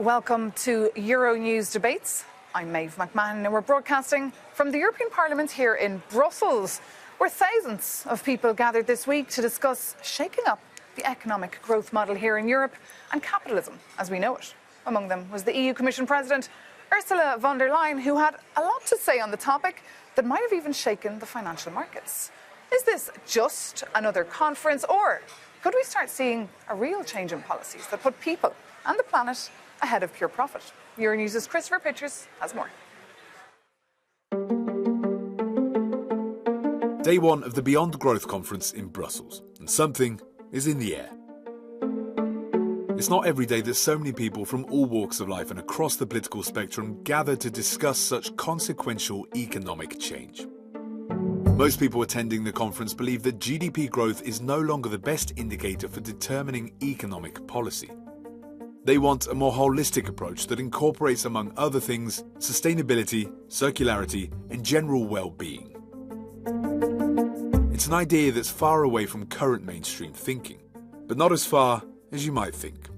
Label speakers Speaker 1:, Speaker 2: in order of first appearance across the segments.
Speaker 1: welcome to Euronews Debates. I'm Maeve McMahon and we're broadcasting from the European Parliament here in Brussels, where thousands of people gathered this week to discuss shaking up the economic growth model here in Europe and capitalism as we know it. Among them was the EU Commission President Ursula von der Leyen, who had a lot to say on the topic that might have even shaken the financial markets. Is this just another conference, or could we start seeing a real change in policies that put people and the planet ahead of pure profit? Euronews' Christopher Pitchers has more.
Speaker 2: Day one of the Beyond Growth Conference in Brussels, and something is in the air. It's not every day that so many people from all walks of life and across the political spectrum gather to discuss such consequential economic change. Most people attending the conference believe that GDP growth is no longer the best indicator for determining economic policy. They want a more holistic approach that incorporates, among other things, sustainability, circularity, and general well-being. It's an idea that's far away from current mainstream thinking, but not as far as you might think.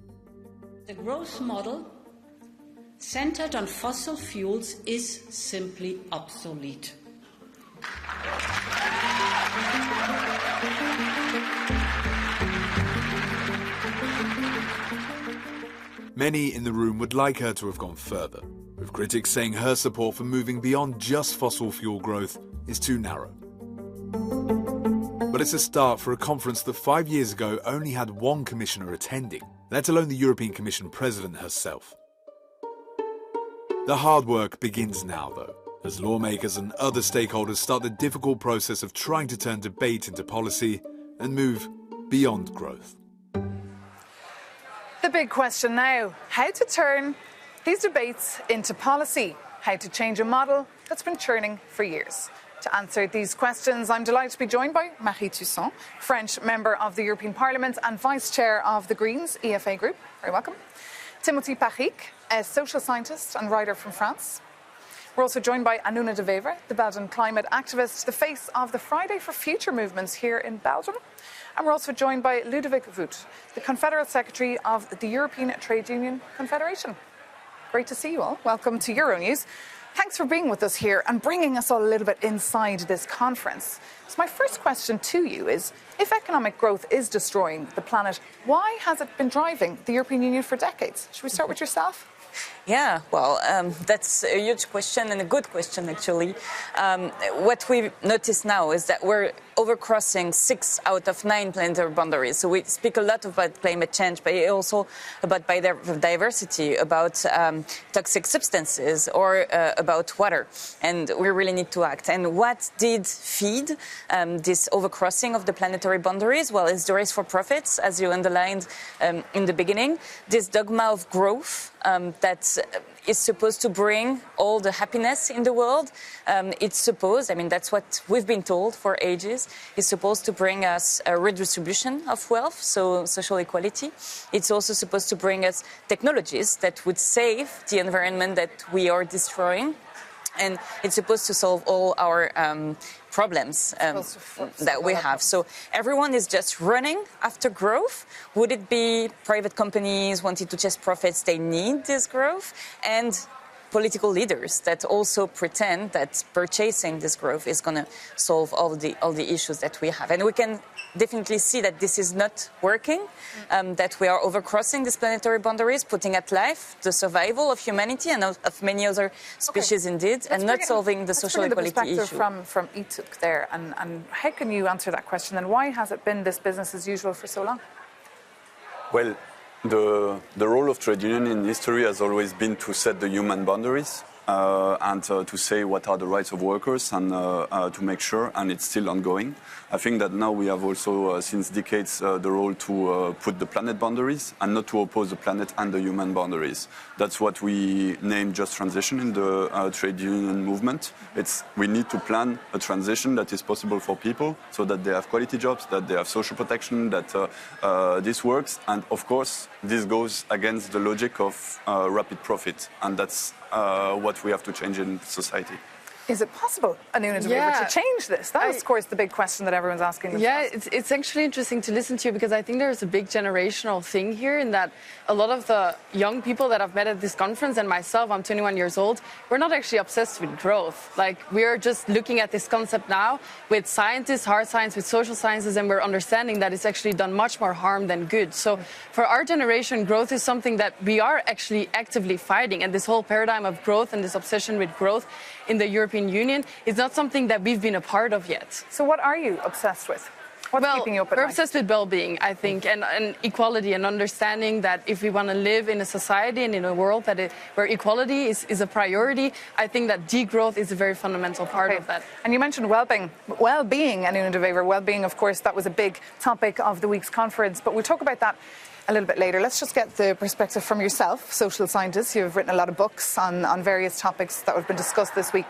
Speaker 3: The growth model centered on fossil fuels is simply obsolete.
Speaker 2: Many in the room would like her to have gone further, with critics saying her support for moving beyond just fossil fuel growth is too narrow. But it's a start for a conference that 5 years ago only had one commissioner attending, let alone the European Commission President herself. The hard work begins now, though, as lawmakers and other stakeholders start the difficult process of trying to turn debate into policy and move beyond growth.
Speaker 1: The big question now, how to turn these debates into policy, how to change a model that's been churning for years. To answer these questions, I'm delighted to be joined by Marie Toussaint, French member of the European Parliament and Vice Chair of the Greens EFA Group. Very welcome. Timothy Paric, a social scientist and writer from France. We're also joined by Anuna de Wever, the Belgian climate activist, the face of the Friday for Future movements here in Belgium. And we're also joined by Ludovic Voet, the Confederate Secretary of the European Trade Union Confederation. Great to see you all. Welcome to Euronews. Thanks for being with us here and bringing us all a little bit inside this conference. So my first question to you is, if economic growth is destroying the planet, why has it been driving the European Union for decades? Should we start with yourself?
Speaker 4: Yeah, well, that's a huge question and a good question, actually. What we notice now is that we're overcrossing 6 out of 9 planetary boundaries. So we speak a lot about climate change, but also about biodiversity, about toxic substances, or about water. And we really need to act. And what did feed this overcrossing of the planetary boundaries? Well, it's the race for profits, as you underlined in the beginning. This dogma of growth that is supposed to bring all the happiness in the world. It's supposed, I mean, that's what we've been told for ages, it's supposed to bring us a redistribution of wealth, so social equality. It's also supposed to bring us technologies that would save the environment that we are destroying. And it's supposed to solve all our problems that we have. So everyone is just running after growth. Would it be private companies wanting to chase profits? They need this growth. And political leaders that also pretend that purchasing this growth is going to solve all the issues that we have. And we can definitely see that this is not working, that we are overcrossing these planetary boundaries, putting at life the survival of humanity and of many other species indeed, and not solving the social equality issue.
Speaker 1: From Ituk there, and how can you answer that question? And why has it been this business as usual for so long?
Speaker 5: Well, the role of trade union in history has always been to set the human boundaries and to say what are the rights of workers and to make sure, and it's still ongoing. I think that now we have also, since decades, the role to put the planet boundaries and not to oppose the planet and the human boundaries. That's what we name just transition in the trade union movement. We need to plan a transition that is possible for people so that they have quality jobs, that they have social protection, that this works. And of course, this goes against the logic of rapid profit. And that's what we have to change in society.
Speaker 1: Is it possible, Anuna de Wever, to change this? That is, of course, the big question that everyone's asking themselves.
Speaker 6: Yeah, it's actually interesting to listen to you because I think there's a big generational thing here in that a lot of the young people that I've met at this conference, and myself, I'm 21 years old, we're not actually obsessed with growth. Like, we're just looking at this concept now with scientists, hard science, with social sciences, and we're understanding that it's actually done much more harm than good. So for our generation, growth is something that we are actually actively fighting, and this whole paradigm of growth and this obsession with growth in the European Union is not something that we've been a part of yet.
Speaker 1: So what are you obsessed with? What's keeping you up at night?
Speaker 6: We're obsessed with well-being, I think, and equality, and understanding that if we want to live in a society and in a world where equality is a priority, I think that degrowth is a very fundamental part of that.
Speaker 1: And you mentioned well-being, Anuna de Wever. Well-being, of course, that was a big topic of the week's conference, but we'll talk about that a little bit later. Let's just get the perspective from yourself, social scientist. You've written a lot of books on various topics that have been discussed this week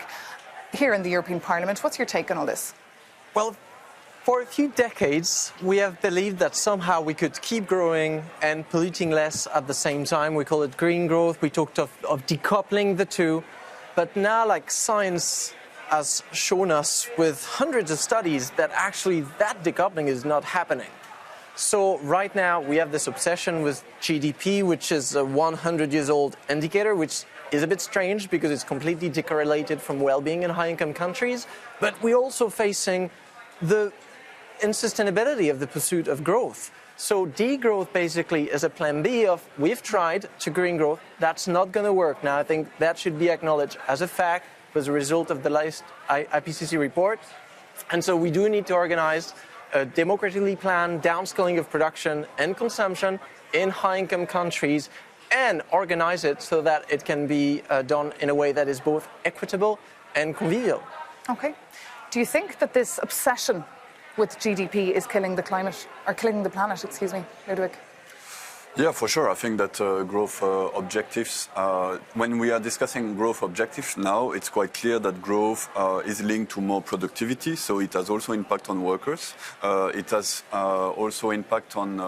Speaker 1: here in the European Parliament. What's your take on all this?
Speaker 7: Well, for a few decades, we have believed that somehow we could keep growing and polluting less at the same time. We call it green growth. We talked of decoupling the two. But now, like, science has shown us with hundreds of studies that actually that decoupling is not happening. So right now we have this obsession with GDP, which is a 100-year-old indicator, which is a bit strange because it's completely decorrelated from well-being in high-income countries. But we're also facing the insustainability of the pursuit of growth. So degrowth basically is a plan B of we've tried to green growth. That's not going to work. Now I think that should be acknowledged as a fact as a result of the last IPCC report. And so we do need to organize a democratically planned downscaling of production and consumption in high-income countries and organize it so that it can be done in a way that is both equitable and convivial.
Speaker 1: Okay. Do you think that this obsession with GDP is killing the climate, or killing the planet, excuse me, Ludwig?
Speaker 5: Yeah, for sure. I think that growth objectives, when we are discussing growth objectives now, it's quite clear that growth is linked to more productivity. So it has also impact on workers. It has also impact on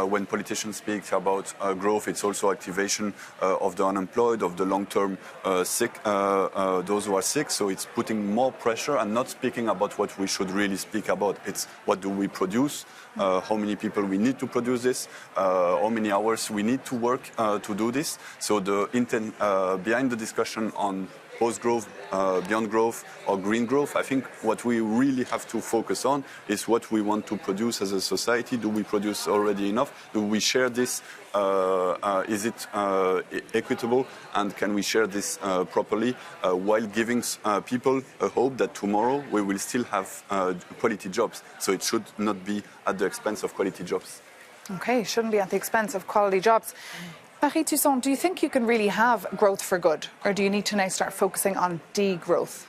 Speaker 5: when politicians speak about growth, it's also activation of the unemployed, of the long-term sick, those who are sick. So it's putting more pressure and not speaking about what we should really speak about. It's what do we produce, how many people we need to produce this, how many hours we need to work to do this. So the intent behind the discussion on post-growth, beyond growth or green growth, I think what we really have to focus on is what we want to produce as a society. Do we produce already enough? Do we share this? Is it equitable? And can we share this properly while giving people a hope that tomorrow we will still have quality jobs? So it should not be at the expense of quality jobs.
Speaker 1: Okay, shouldn't be at the expense of quality jobs. Marie Toussaint, do you think you can really have growth for good, or do you need to now start focusing on degrowth?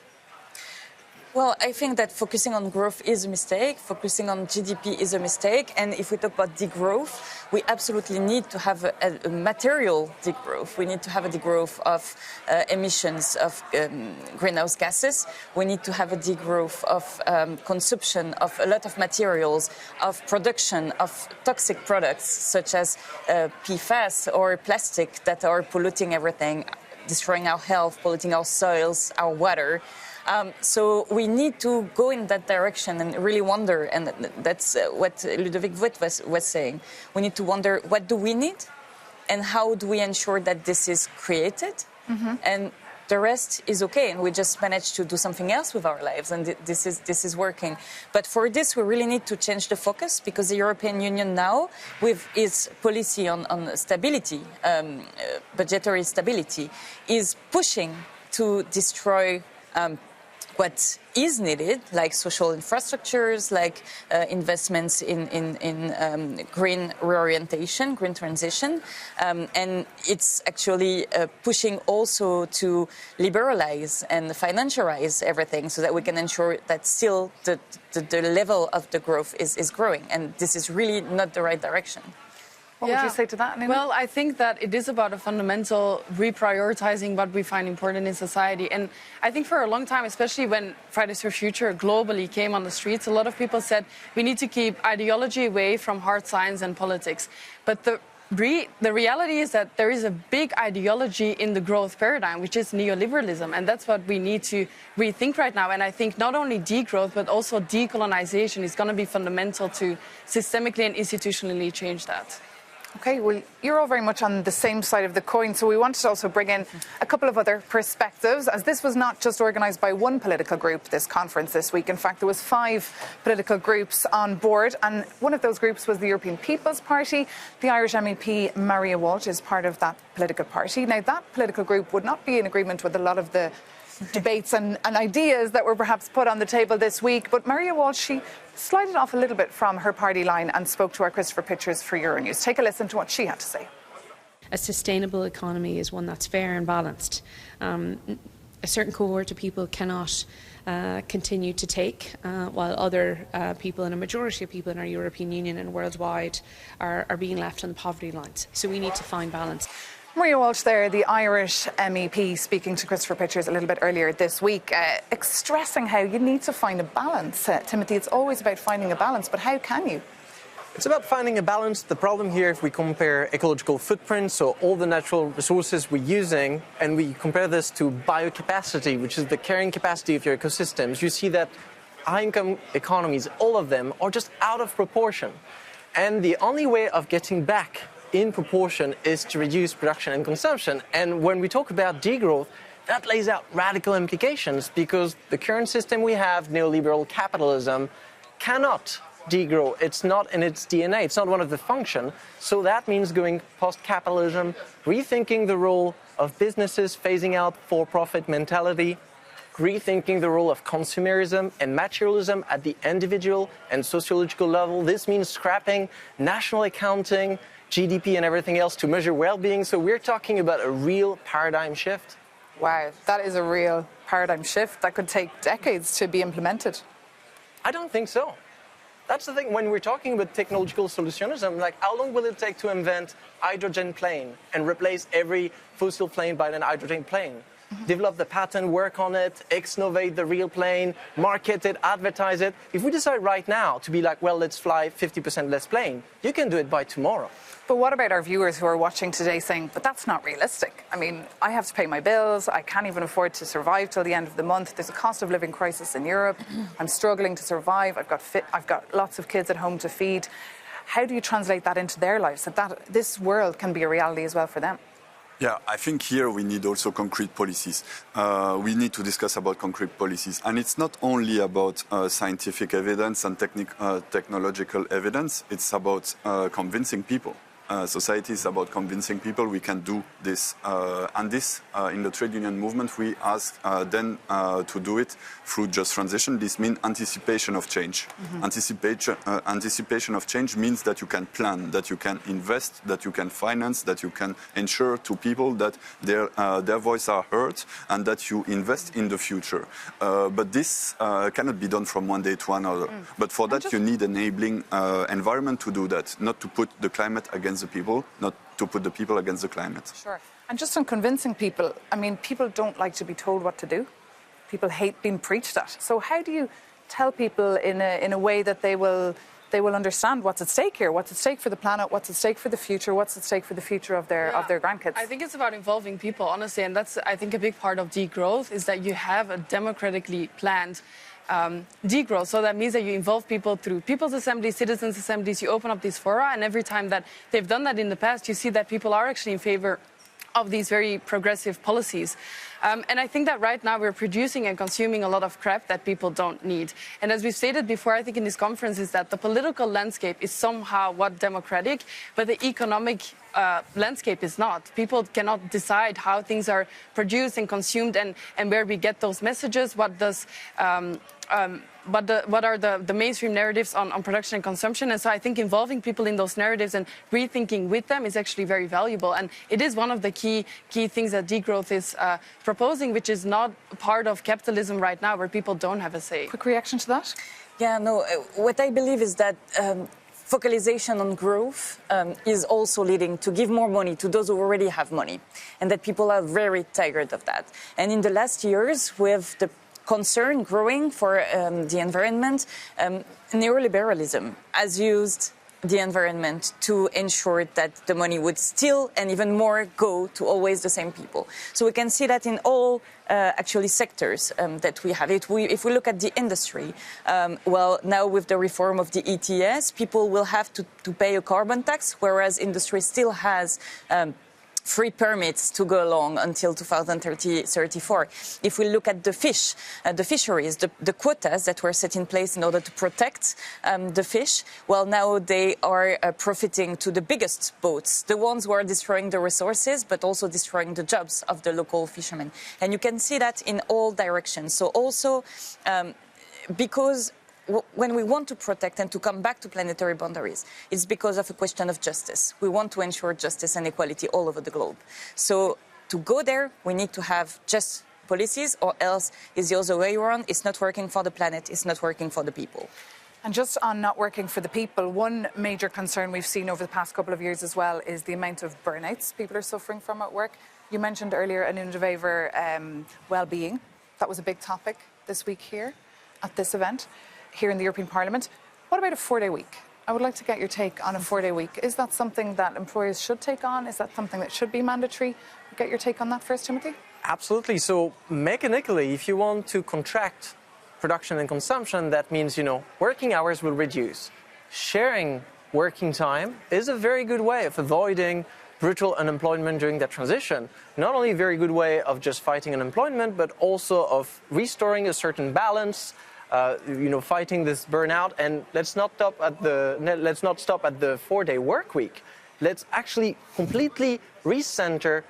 Speaker 4: Well, I think that focusing on growth is a mistake. Focusing on GDP is a mistake. And if we talk about degrowth, we absolutely need to have a material degrowth. We need to have a degrowth of emissions of greenhouse gases. We need to have a degrowth of consumption of a lot of materials, of production of toxic products such as PFAS or plastic that are polluting everything, destroying our health, polluting our soils, our water. So we need to go in that direction and really wonder, and that's what Ludovic Voet was saying. We need to wonder, what do we need, and how do we ensure that this is created, and the rest is okay, and we just managed to do something else with our lives, and this is working. But for this, we really need to change the focus, because the European Union now, with its policy on stability, budgetary stability, is pushing to destroy what is needed, like social infrastructures, like investments in green reorientation, green transition. And it's actually pushing also to liberalize and financialize everything so that we can ensure that still the level of the growth is growing. And this is really not the right direction.
Speaker 1: What would you say to that, Nina?
Speaker 6: Well, I think that it is about a fundamental reprioritizing what we find important in society. And I think for a long time, especially when Fridays for Future globally came on the streets, a lot of people said we need to keep ideology away from hard science and politics. But the the reality is that there is a big ideology in the growth paradigm, which is neoliberalism, and that's what we need to rethink right now. And I think not only degrowth, but also decolonization is going to be fundamental to systemically and institutionally change that.
Speaker 1: Okay, well, you're all very much on the same side of the coin, so we wanted to also bring in a couple of other perspectives, as this was not just organised by one political group, this conference this week. In fact, there was 5 political groups on board, and one of those groups was the European People's Party. The Irish MEP Maria Walsh is part of that political party. Now, that political group would not be in agreement with a lot of the debates and ideas that were perhaps put on the table this week, but Maria Walsh, she slided off a little bit from her party line and spoke to our Christopher Pitchers for Euronews. Take a listen to what she had to say.
Speaker 8: A sustainable economy is one that's fair and balanced. A certain cohort of people cannot continue to take, while other people, and a majority of people in our European Union and worldwide, are being left on the poverty lines. So we need to find balance.
Speaker 1: Maria Walsh there, the Irish MEP, speaking to Christopher Pitchers a little bit earlier this week, stressing how you need to find a balance. Timothy, it's always about finding a balance, but how can you?
Speaker 7: It's about finding a balance. The problem here, if we compare ecological footprints, so all the natural resources we're using, and we compare this to biocapacity, which is the carrying capacity of your ecosystems, you see that high-income economies, all of them, are just out of proportion. And the only way of getting back in proportion is to reduce production and consumption. And when we talk about degrowth, that lays out radical implications, because the current system we have, neoliberal capitalism, cannot degrow. It's not in its DNA. It's not one of the functions. So that means going post-capitalism, rethinking the role of businesses, phasing out for-profit mentality, rethinking the role of consumerism and materialism at the individual and sociological level. This means scrapping national accounting, GDP and everything else to measure well-being. So we're talking about a real paradigm shift.
Speaker 1: Wow, that is a real paradigm shift that could take decades to be implemented.
Speaker 7: I don't think so. That's the thing. When we're talking about technological solutionism, like, how long will it take to invent hydrogen plane and replace every fossil plane by an hydrogen plane? Develop the patent, work on it, exnovate the real plane, market it, advertise it. If we decide right now to be like, well, let's fly 50% less plane, you can do it by tomorrow.
Speaker 1: But what about our viewers who are watching today saying, but that's not realistic? I mean, I have to pay my bills. I can't even afford to survive till the end of the month. There's a cost of living crisis in Europe. I'm struggling to survive. I've got lots of kids at home to feed. How do you translate that into their lives, that this world can be a reality as well for them?
Speaker 5: Yeah, I think here we need also concrete policies. We need to discuss about concrete policies. And it's not only about scientific evidence and technological evidence, it's about convincing people. Society is about convincing people we can do this. And this, in the trade union movement, we ask them to do it through just transition. This means anticipation of change. Anticipation of change means that you can plan, that you can invest, that you can finance, that you can ensure to people that their voice are heard and that you invest in the future. But this cannot be done from one day to another. But for that, you need enabling environment to do that, not to put the climate against the people, not to put the people against the climate.
Speaker 1: Sure. And just on convincing people, I mean, people don't like to be told what to do. People hate being preached at. So how do you tell people in a way that they will understand what's at stake here, what's at stake for the planet, what's at stake for the future, what's at stake for the future of their grandkids?
Speaker 6: I think it's about involving people, honestly, and that's, I think, a big part of degrowth is that you have a democratically planned degrowth. So that means that you involve people through people's assemblies, citizens' assemblies, you open up these fora, and every time that they've done that in the past, you see that people are actually in favor of these very progressive policies. And I think that right now we're producing and consuming a lot of crap that people don't need. And as we've stated before, I think in this conference, is that the political landscape is somehow democratic, but the economic landscape is not. People cannot decide how things are produced and consumed and where we get those messages, what are the mainstream narratives on production and consumption. And so I think involving people in those narratives and rethinking with them is actually very valuable. And it is one of the key things that degrowth is proposing, which is not part of capitalism right now, where people don't have a say.
Speaker 1: Quick reaction to that?
Speaker 4: Yeah, no, what I believe is that focalization on growth is also leading to give more money to those who already have money, and that people are very tired of that. And in the last years, with the concern growing for the environment, neoliberalism has used the environment to ensure that the money would still and even more go to always the same people. So we can see that in all actually sectors that we have. If we look at the industry, well, now with the reform of the ETS, people will have to pay a carbon tax, whereas industry still has free permits to go along until 2034. If we look at the fisheries, the quotas that were set in place in order to protect the fish, well, now they are profiting to the biggest boats, the ones who are destroying the resources, but also destroying the jobs of the local fishermen. And you can see that in all directions. So also, because when we want to protect and to come back to planetary boundaries, it's because of a question of justice. We want to ensure justice and equality all over the globe. So to go there, we need to have just policies, or else it's the other way around. It's not working for the planet, it's not working for the people.
Speaker 1: And just on not working for the people, one major concern we've seen over the past couple of years as well is the amount of burnouts people are suffering from at work. You mentioned earlier, Anuna de Wever, well-being. That was a big topic this week here at this event, here in the European Parliament. What about a 4-day week? I would like to get your take on a 4-day week. Is that something that employers should take on? Is that something that should be mandatory? Get your take on that first, Timothy?
Speaker 7: Absolutely. So mechanically, if you want to contract production and consumption, that means, working hours will reduce. Sharing working time is a very good way of avoiding brutal unemployment during that transition. Not only a very good way of just fighting unemployment, but also of restoring a certain balance, fighting this burnout. And let's not stop at the 4-day work week. Let's actually completely recenter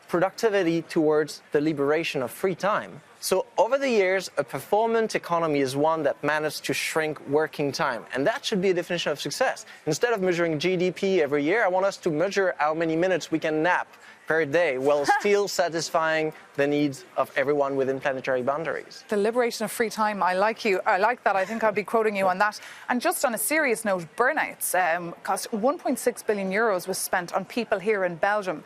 Speaker 7: productivity towards the liberation of free time. So over the years, a performance economy is one that managed to shrink working time. And that should be a definition of success. Instead of measuring GDP every year, I want us to measure how many minutes we can nap per day while still satisfying the needs of everyone within planetary boundaries.
Speaker 1: The liberation of free time, I like that. I think I'll be quoting you on that. And just on a serious note, burnouts cost 1.6 billion euros was spent on people here in Belgium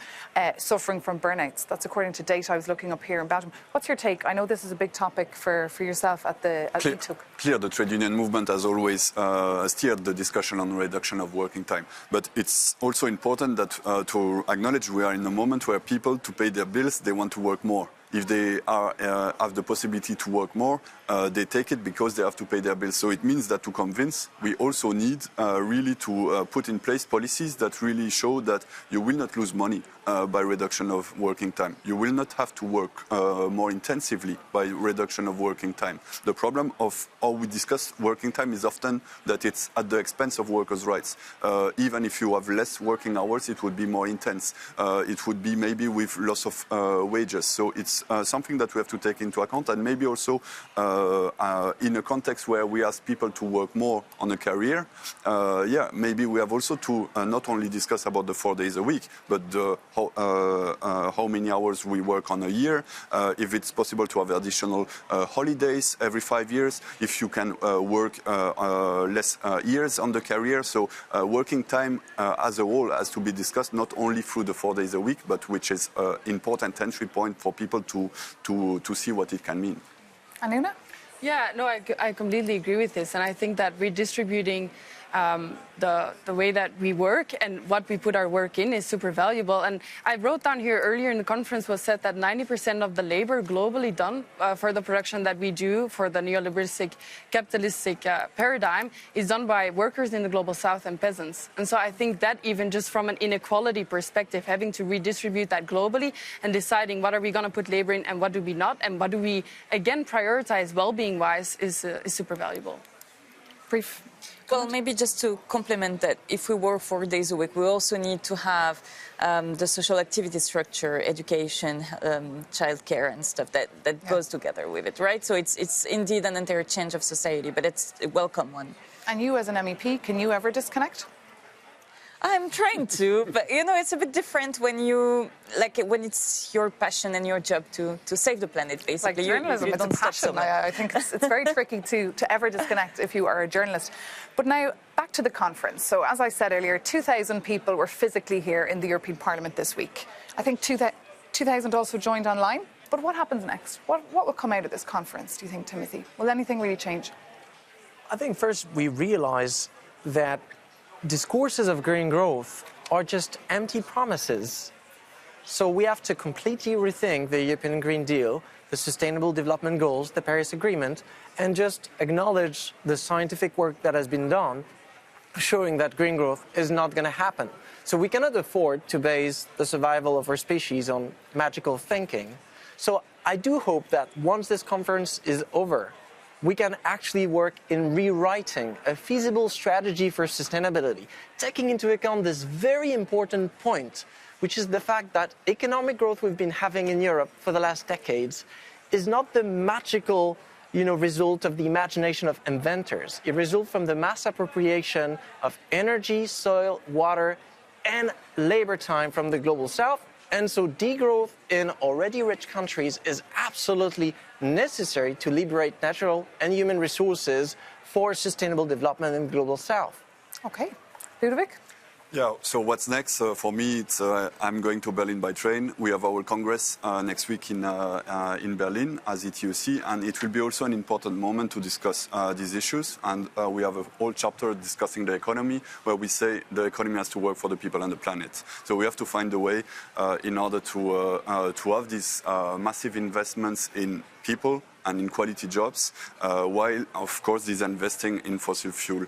Speaker 1: suffering from burnouts. That's according to data I was looking up here in Belgium. What's your take? I know this is a big topic for yourself at ETUC.
Speaker 5: Clear, the trade union movement has always steered the discussion on reduction of working time. But it's also important that to acknowledge we are in a moment where people, to pay their bills, they want to work more. If they have the possibility to work more, they take it because they have to pay their bills. So it means that to convince, we also need really to put in place policies that really show that you will not lose money by reduction of working time. You will not have to work more intensively by reduction of working time. The problem of how we discuss working time is often that it's at the expense of workers' rights. Even if you have less working hours, it would be more intense. It would be maybe with loss of wages. So it's something that we have to take into account, and maybe also in a context where we ask people to work more on a career, maybe we have also to not only discuss about the 4 days a week, but how many hours we work on a year, if it's possible to have additional holidays every 5 years, if you can work less years on the career. So working time as a whole has to be discussed not only through the 4 days a week, but which is an important entry point for people to see what it can mean.
Speaker 1: Anuna?
Speaker 6: Yeah, no, I completely agree with this. And I think that redistributing the way that we work and what we put our work in is super valuable. And I wrote down here earlier in the conference was said that 90% of the labor globally done for the production that we do for the neoliberalistic capitalistic paradigm is done by workers in the global south and peasants. And so I think that even just from an inequality perspective, having to redistribute that globally and deciding what are we going to put labor in and what do we not, and what do we again prioritize well-being wise is super valuable.
Speaker 1: Brief.
Speaker 4: Well, maybe just to complement that, if we work 4 days a week, we also need to have the social activity structure, education, childcare and stuff that goes together with it, right? So it's indeed an interchange of society, but it's a welcome one.
Speaker 1: And you as an MEP, can you ever disconnect?
Speaker 4: I'm trying to, but it's a bit different when when it's your passion and your job to save the planet, basically.
Speaker 1: Like journalism, it's a passion. I think it's very tricky to ever disconnect if you are a journalist. But now, back to the conference. So, as I said earlier, 2,000 people were physically here in the European Parliament this week. I think 2,000 also joined online. But what happens next? What will come out of this conference, do you think, Timothy? Will anything really change?
Speaker 7: I think first we realize that discourses of green growth are just empty promises. So we have to completely rethink the European Green Deal, the Sustainable Development Goals, the Paris Agreement, and just acknowledge the scientific work that has been done, showing that green growth is not going to happen. So we cannot afford to base the survival of our species on magical thinking. So I do hope that once this conference is over, we can actually work in rewriting a feasible strategy for sustainability, taking into account this very important point, which is the fact that economic growth we've been having in Europe for the last decades is not the magical result of the imagination of inventors. It results from the mass appropriation of energy, soil, water, and labor time from the global south. And so degrowth in already rich countries is absolutely necessary to liberate natural and human resources for sustainable development in the global south.
Speaker 1: Okay. Ludovic?
Speaker 5: Yeah, so what's next? For me, it's I'm going to Berlin by train. We have our Congress next week in Berlin as ETUC, and it will be also an important moment to discuss these issues. And we have a whole chapter discussing the economy, where we say the economy has to work for the people and the planet. So we have to find a way in order to have these massive investments in people and in quality jobs, while, of course, disinvesting in fossil fuel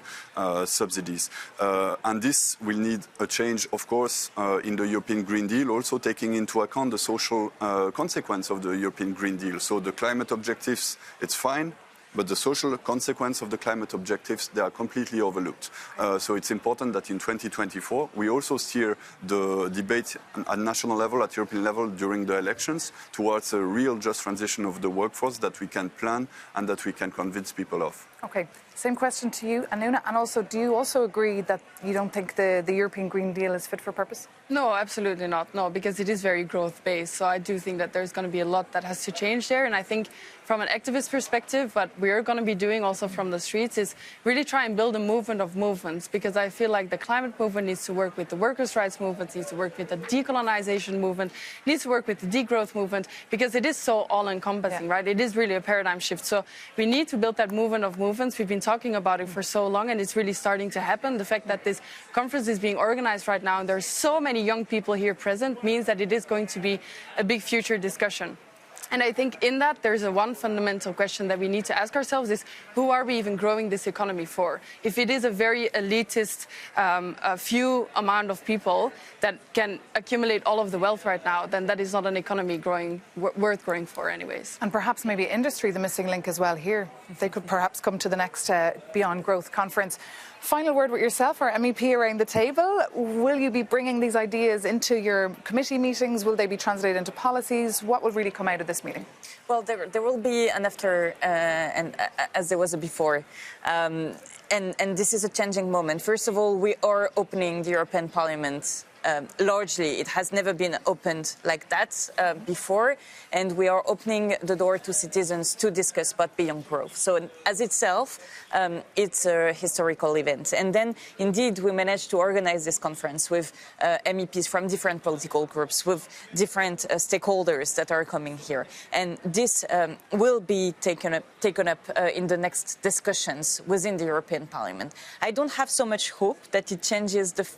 Speaker 5: subsidies. And this will need a change, of course, in the European Green Deal, also taking into account the social consequence of the European Green Deal. So the climate objectives, it's fine, but the social consequence of the climate objectives, they are completely overlooked. So it's important that in 2024, we also steer the debate at national level, at European level during the elections towards a real just transition of the workforce that we can plan and that we can convince people of.
Speaker 1: Okay, same question to you, Anuna. And also, do you also agree that you don't think the European Green Deal is fit for purpose?
Speaker 6: No, absolutely not. No, because it is very growth-based. So I do think that there's going to be a lot that has to change there. And I think from an activist perspective, what we're going to be doing also from the streets is really try and build a movement of movements, because I feel like the climate movement needs to work with the workers' rights movement, needs to work with the decolonization movement, needs to work with the degrowth movement, because it is so all-encompassing, right? It is really a paradigm shift. So we need to build that movement of movements. We've been talking about it for so long, and it's really starting to happen. The fact that this conference is being organized right now, and there are so many young people here present, means that it is going to be a big future discussion. And I think in that, there's one fundamental question that we need to ask ourselves is, who are we even growing this economy for? If it is a very elitist, a few amount of people that can accumulate all of the wealth right now, then that is not an economy worth growing for anyways.
Speaker 1: And perhaps maybe industry, the missing link as well here. They could perhaps come to the next Beyond Growth conference. Final word with yourself, our MEP around the table. Will you be bringing these ideas into your committee meetings? Will they be translated into policies? What will really come out of this meeting?
Speaker 4: Well, there will be an after, and as there was a before. And this is a changing moment. First of all, we are opening the European Parliament. Largely, it has never been opened like that before, and we are opening the door to citizens to discuss about beyond growth. So as itself, it's a historical event. And then, indeed, we managed to organize this conference with MEPs from different political groups, with different stakeholders that are coming here. And this will be taken up in the next discussions within the European Parliament. I don't have so much hope that it changes the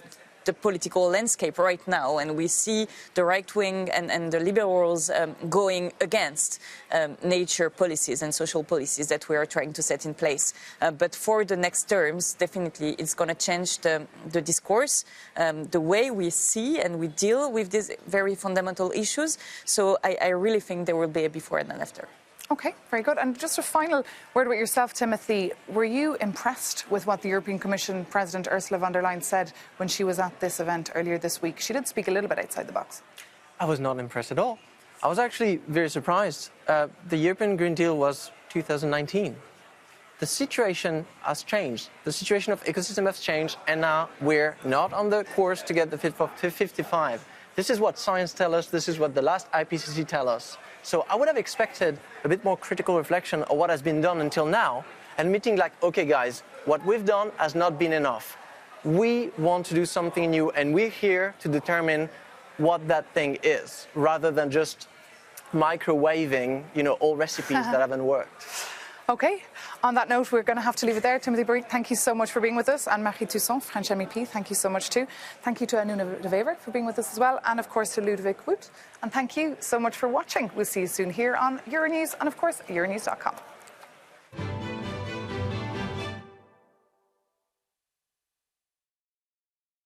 Speaker 4: political landscape right now, and we see the right wing and the liberals going against nature policies and social policies that we are trying to set in place. But for the next terms, definitely it's going to change the discourse, the way we see and we deal with these very fundamental issues. So I really think there will be a before and an after.
Speaker 1: Okay, very good. And just a final word with yourself, Timothy. Were you impressed with what the European Commission President Ursula von der Leyen said when she was at this event earlier this week? She did speak a little bit outside the box.
Speaker 7: I was not impressed at all. I was actually very surprised. The European Green Deal was 2019. The situation has changed. The situation of ecosystem has changed, and now we're not on the course to get the Fit for 55. This is what science tells us. This is what the last IPCC tells us. So I would have expected a bit more critical reflection of what has been done until now, and admitting like, okay, guys, what we've done has not been enough. We want to do something new, and we're here to determine what that thing is, rather than just microwaving, all recipes that haven't worked.
Speaker 1: Okay, on that note, we're going to have to leave it there. Timothy Burke, thank you so much for being with us. And Marie Toussaint, French MEP, thank you so much too. Thank you to Anuna de Wever for being with us as well. And of course to Ludovic Wood. And thank you so much for watching. We'll see you soon here on Euronews and of course, Euronews.com.